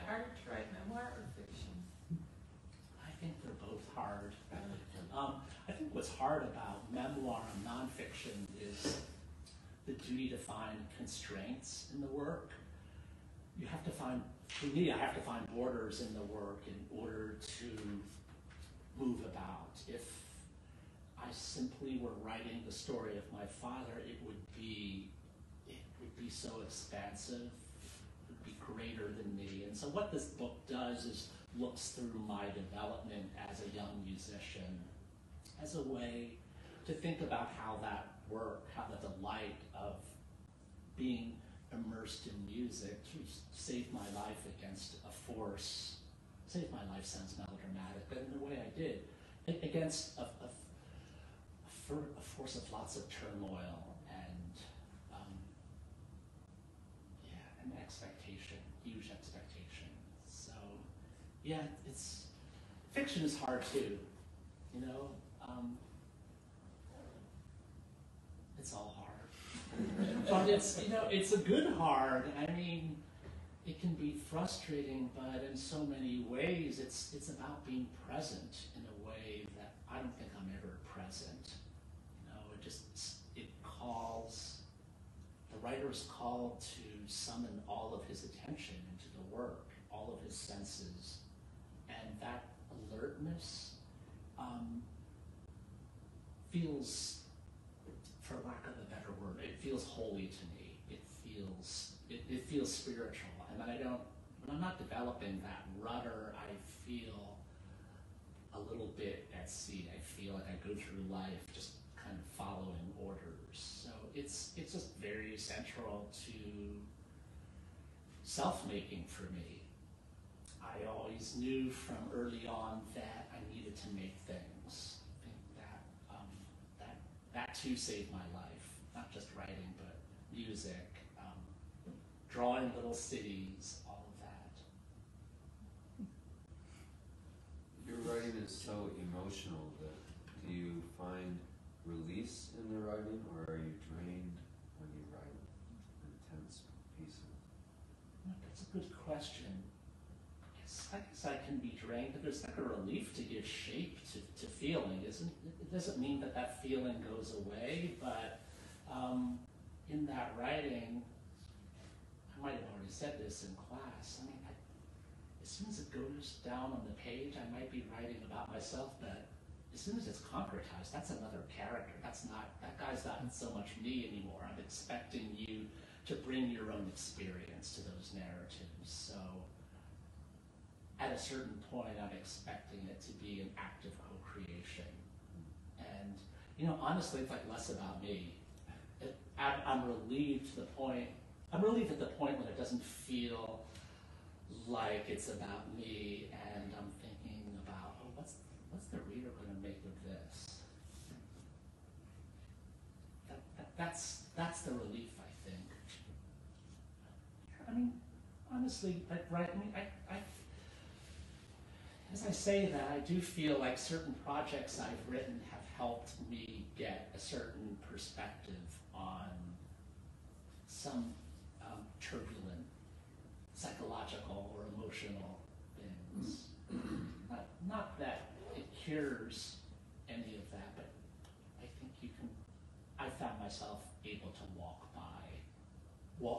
harder to write memoir or fiction? I think they're both hard. I think what's hard about memoir and nonfiction is the duty to find constraints in the work. You have to find, for me, I have to find borders in the work in order to move about. If I simply were writing the story of my father, it would be so expansive, it would be greater than me. And so what this book does is looks through my development as a young musician as a way to think about how that work, how the delight of being immersed in music saved my life against a force. Saved my life sounds melodramatic, but in the way I did, against a force of lots of turmoil and an expectation, huge expectation. So yeah, fiction is hard too, you know. It's all hard, but it's a good hard. I mean, it can be frustrating, but in so many ways, it's about being present in a way that I don't think I'm ever present. You know, it calls, the writer is called to summon all of his attention into the work, all of his senses, and that alertness feels, for lack of a better word, it feels holy to me. It feels spiritual, and when I'm not developing that rudder, I feel a little bit at sea. I feel like I go through life just kind of following orders. So it's just very central to self-making for me. I always knew from early on that I needed to make things. I think that too saved my life, not just writing, but music, drawing little cities, all of that. Your writing is so emotional that do you find release in the writing, or are you drained when you write intense pieces? That's a good question. I guess I can be drained, but there's like a relief to give shape to feeling, isn't it? It doesn't mean that feeling goes away, but in that writing, I might have already said this in class, I mean, as soon as it goes down on the page, I might be writing about myself, but as soon as it's concretized, that's another character. That guy's not so much me anymore. I'm expecting you to bring your own experience to those narratives. So at a certain point, I'm expecting it to be an act of co-creation. And, you know, honestly, it's like less about me. I'm relieved at the point when it doesn't feel like it's about me, and I'm thinking about, oh, what's the reader going to make of this? That's the relief, I think. I mean, honestly, as I say that, I do feel like certain projects I've written have helped me get a certain perspective on some turbulent psychological or emotional things. Not that it cures any of that, but I think I found myself able to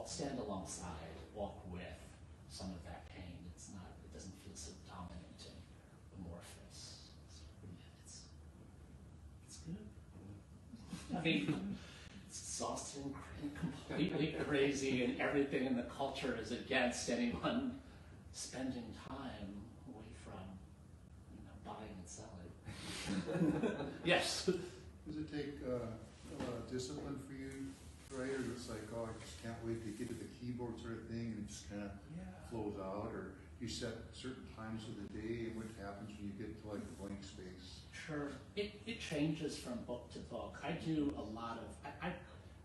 stand alongside, walk with some of that pain. It doesn't feel so dominant and amorphous. It's good. I mean, it's exhausting and completely crazy, and everything in the culture is against anyone spending time away from, buying and selling. Yes? Does it take discipline for you, writer? It's like, oh, I just can't wait to get to the keyboard sort of thing, and it just kind of flows out, or you set certain times of the day, and what happens when you get to like the blank space? Sure. It changes from book to book. I do a lot of,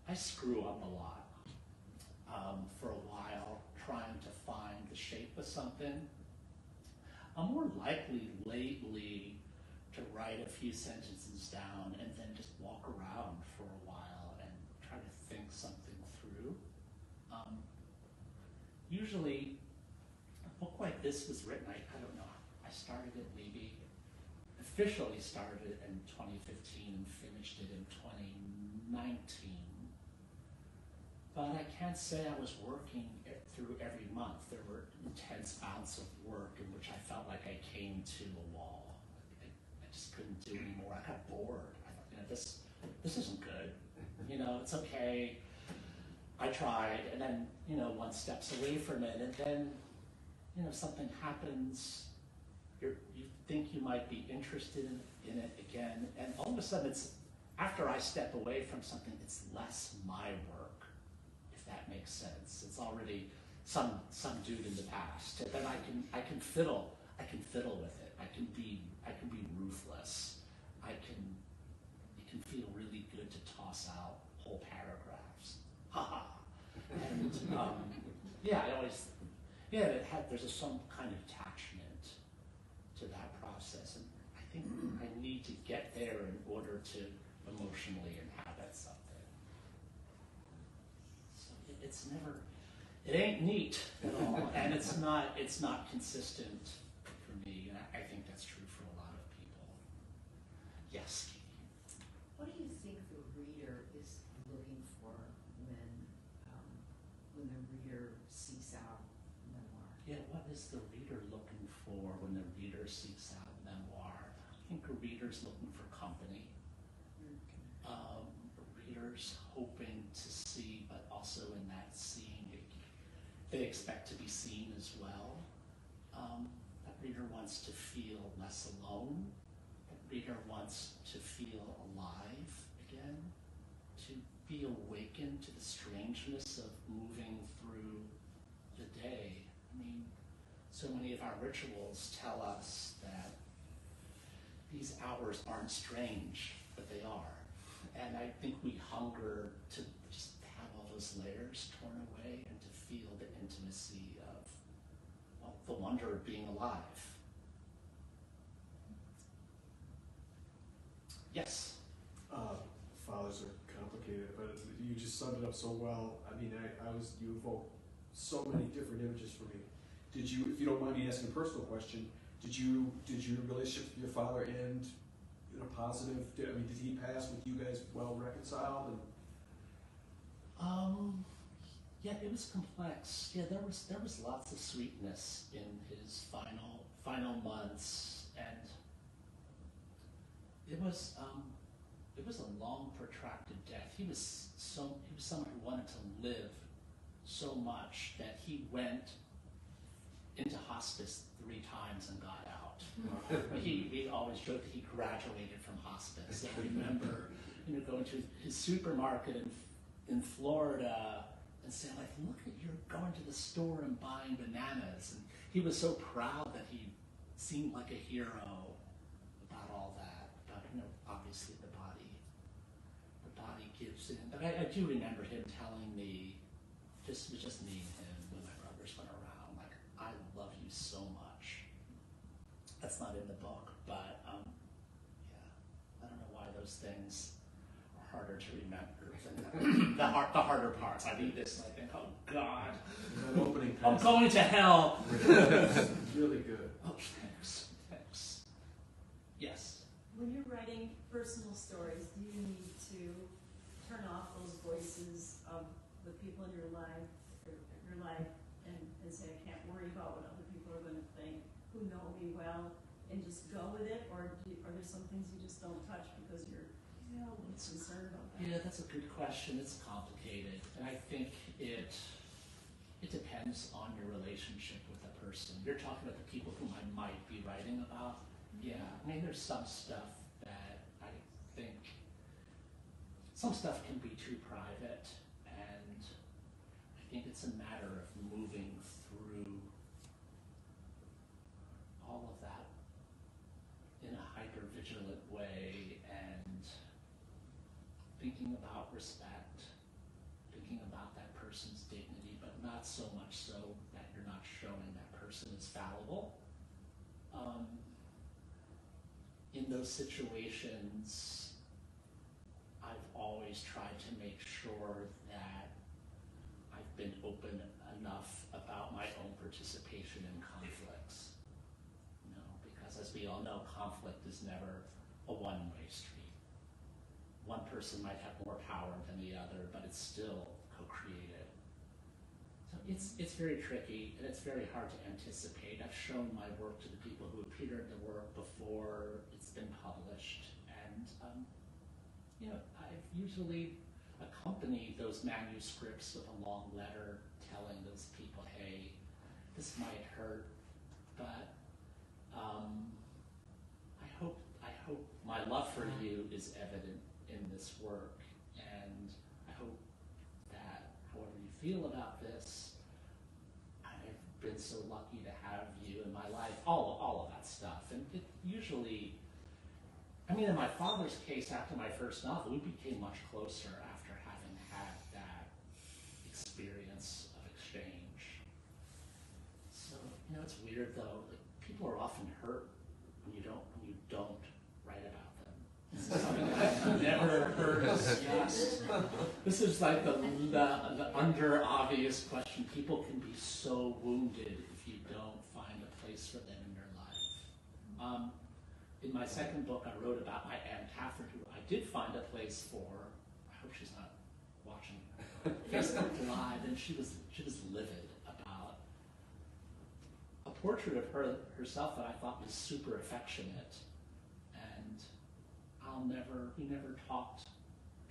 I screw up a lot for a while, trying to find the shape of something. I'm more likely lately to write a few sentences down and then just walk around for a while and try to think something through. Usually, book like this was written, I don't know, I started it maybe, officially started it in 2015 and finished it in 2019. But I can't say I was working it through every month. There were intense bouts of work in which I felt like I came to a wall. I just couldn't do anymore. I got bored. I thought, this isn't good. It's okay. I tried, and then, one steps away from it, and then, something happens. You think you might be interested in it again, and all of a sudden after I step away from something, it's less my work, if that makes sense. It's already some dude in the past. And then I can fiddle with it. I can be ruthless. It can feel really good to toss out whole paragraphs. Haha. And there's some kind of attachment to that process, and I think I need to get there in order to emotionally inhabit something. So it ain't neat at all, and it's not consistent for me, and I think that's true for a lot of people. Yes. What do you think the reader is looking for when the reader seeks out memoir? Yeah, what is the reader looking for when the reader seeks out memoir? I think a reader's looking for company. Readers hoping to see, but also in that seeing, they expect to be seen as well. That reader wants to feel less alone. That reader wants to feel alive again, to be awakened to the strangeness of moving through the day. I mean, so many of our rituals tell us that these hours aren't strange, but they are. And I think we hunger to just have all those layers torn away and to feel the intimacy of, well, the wonder of being alive. Yes? Fathers are complicated, but you just summed it up so well. I mean, you evoked so many different images for me. Did you, if you don't mind me asking a personal question, did your relationship with your father end in a positive? Did he pass with you guys well reconciled? Yeah, it was complex. Yeah, there was lots of sweetness in his final months, and it was a long, protracted death. He was someone who wanted to live so much that he went into hospice 3 times and got out. We always joked that he graduated from hospice. I remember, going to his supermarket in Florida and saying, like, look at, you're going to the store and buying bananas. And he was so proud that he seemed like a hero about all that. But obviously the body gives in. But I do remember him telling me, it was just me and him when my brothers went around, like, I love you so much. That's not in the book, but I don't know why those things are harder to remember than the harder parts. I read this and I think, oh God, That opening I'm going to hell. really good. Oh, thanks. Yes. When you're writing personal stories, do you need to turn off those voices of the people in your life and say, I can't worry about what other people are going to think, who know me well, and just go with it? Or are there some things you just don't touch because you're concerned about that? Yeah, that's a good question. It's complicated, and I think it depends on your relationship with the person. You're talking about the people whom I might be writing about. Yeah, I mean, there's some stuff that I think, some stuff can be too private, and I think it's a matter of moving through all of that in a hyper-vigilant way and thinking about respect, thinking about that person's dignity, but not so much so that you're not showing that person is fallible. In those situations, I've always tried to make sure that I've been open enough about my own participation in we all know conflict is never a one-way street. One person might have more power than the other, but it's still co-created. So it's very tricky, and it's very hard to anticipate. I've shown my work to the people who appeared in the work before it's been published, and I've usually accompanied those manuscripts with a long letter telling those people, hey, this might hurt, but I hope my love for you is evident in this work, and I hope that however you feel about this, I've been so lucky to have you in my life, all of that stuff. And it usually, in my father's case, after my first novel, we became much closer after having had that experience of exchange. So, it's weird though, like, people are often hurt when you don't write about them. This is something I've never heard discussed. This is like the under obvious question. People can be so wounded if you don't find a place for them in your life. In my second book, I wrote about my Aunt Catherine, who I did find a place for. I hope she's not watching Facebook Live, and she was livid about a portrait of herself that I thought was super affectionate, and we never talked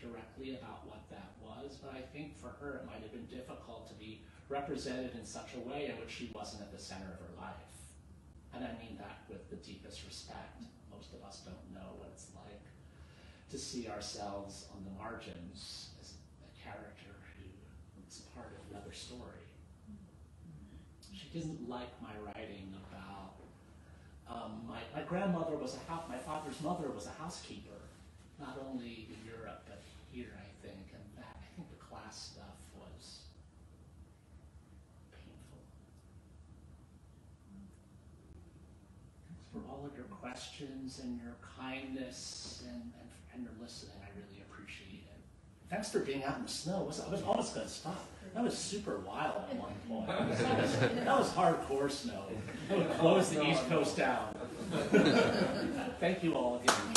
directly about what that was, but I think for her it might have been difficult to be represented in such a way in which she wasn't at the center of her life. And I mean that with the deepest respect. Most of us don't know what it's like to see ourselves on the margins as a character who is part of another story. She didn't like my writing about my grandmother was my father's mother was a housekeeper, not only in Europe but here, I think, and I think the class stuff was painful. Thanks for all of your questions and your kindness and your listening. I really appreciate it. Thanks for being out in the snow. I was almost going to stop. That was super wild at one point. That was hardcore snow. That would close the East Coast down. Thank you all again.